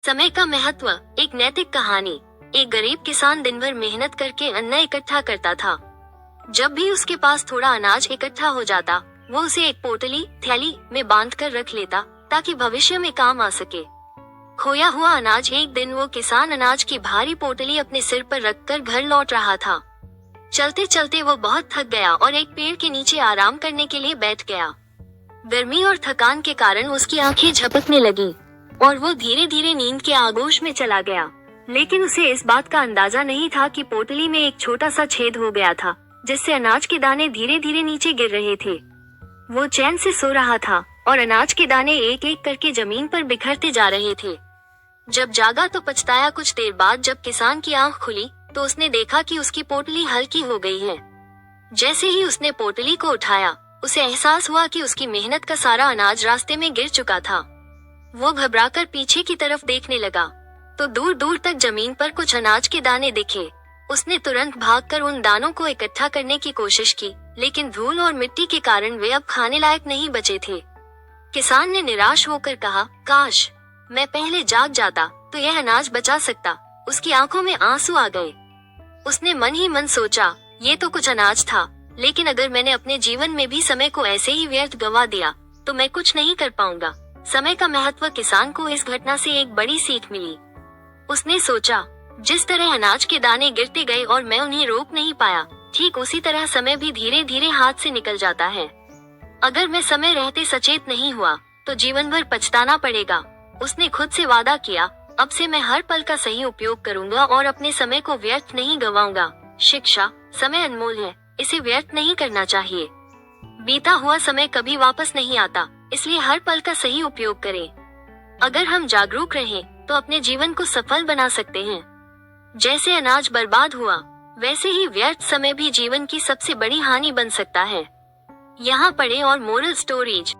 समय का महत्व, एक नैतिक कहानी। एक गरीब किसान दिन भर मेहनत करके अन्न इकट्ठा करता था। जब भी उसके पास थोड़ा अनाज इकट्ठा हो जाता, वो उसे एक पोटली थैली में बांध कर रख लेता ताकि भविष्य में काम आ सके। खोया हुआ अनाज। एक दिन वो किसान अनाज की भारी पोटली अपने सिर पर रखकर घर लौट रहा था। चलते चलते वो बहुत थक गया और एक पेड़ के नीचे आराम करने के लिए बैठ गया। गर्मी और थकान के कारण उसकी आंखें झपकने लगी और वो धीरे धीरे नींद के आगोश में चला गया। लेकिन उसे इस बात का अंदाजा नहीं था कि पोटली में एक छोटा सा छेद हो गया था, जिससे अनाज के दाने धीरे धीरे नीचे गिर रहे थे। वो चैन से सो रहा था और अनाज के दाने एक एक करके जमीन पर बिखरते जा रहे थे। जब जागा तो पछताया। कुछ देर बाद जब किसान की आंख खुली तो उसने देखा कि उसकी पोटली हल्की हो गई है। जैसे ही उसने पोटली को उठाया, उसे एहसास हुआ कि उसकी मेहनत का सारा अनाज रास्ते में गिर चुका था। वो घबराकर पीछे की तरफ देखने लगा तो दूर दूर तक जमीन पर कुछ अनाज के दाने दिखे। उसने तुरंत भागकर उन दानों को इकट्ठा करने की कोशिश की, लेकिन धूल और मिट्टी के कारण वे अब खाने लायक नहीं बचे थे। किसान ने निराश होकर कहा, काश मैं पहले जाग जाता तो यह अनाज बचा सकता। उसकी आंखों में आंसू आ गए। उसने मन ही मन सोचा, ये तो कुछ अनाज था, लेकिन अगर मैंने अपने जीवन में भी समय को ऐसे ही व्यर्थ गंवा दिया तो मैं कुछ नहीं कर पाऊंगा। समय का महत्व। किसान को इस घटना से एक बड़ी सीख मिली। उसने सोचा, जिस तरह अनाज के दाने गिरते गए और मैं उन्हें रोक नहीं पाया, ठीक उसी तरह समय भी धीरे धीरे हाथ से निकल जाता है। अगर मैं समय रहते सचेत नहीं हुआ तो जीवन भर पछताना पड़ेगा। उसने खुद से वादा किया, अब से मैं हर पल का सही उपयोग करूंगा और अपने समय को व्यर्थ नहीं गंवाऊंगा। शिक्षा, समय अनमोल है, इसे व्यर्थ नहीं करना चाहिए। बीता हुआ समय कभी वापस नहीं आता, इसलिए हर पल का सही उपयोग करें। अगर हम जागरूक रहें तो अपने जीवन को सफल बना सकते हैं। जैसे अनाज बर्बाद हुआ, वैसे ही व्यर्थ समय भी जीवन की सबसे बड़ी हानि बन सकता है। यहाँ पढ़ें और मोरल स्टोरीज।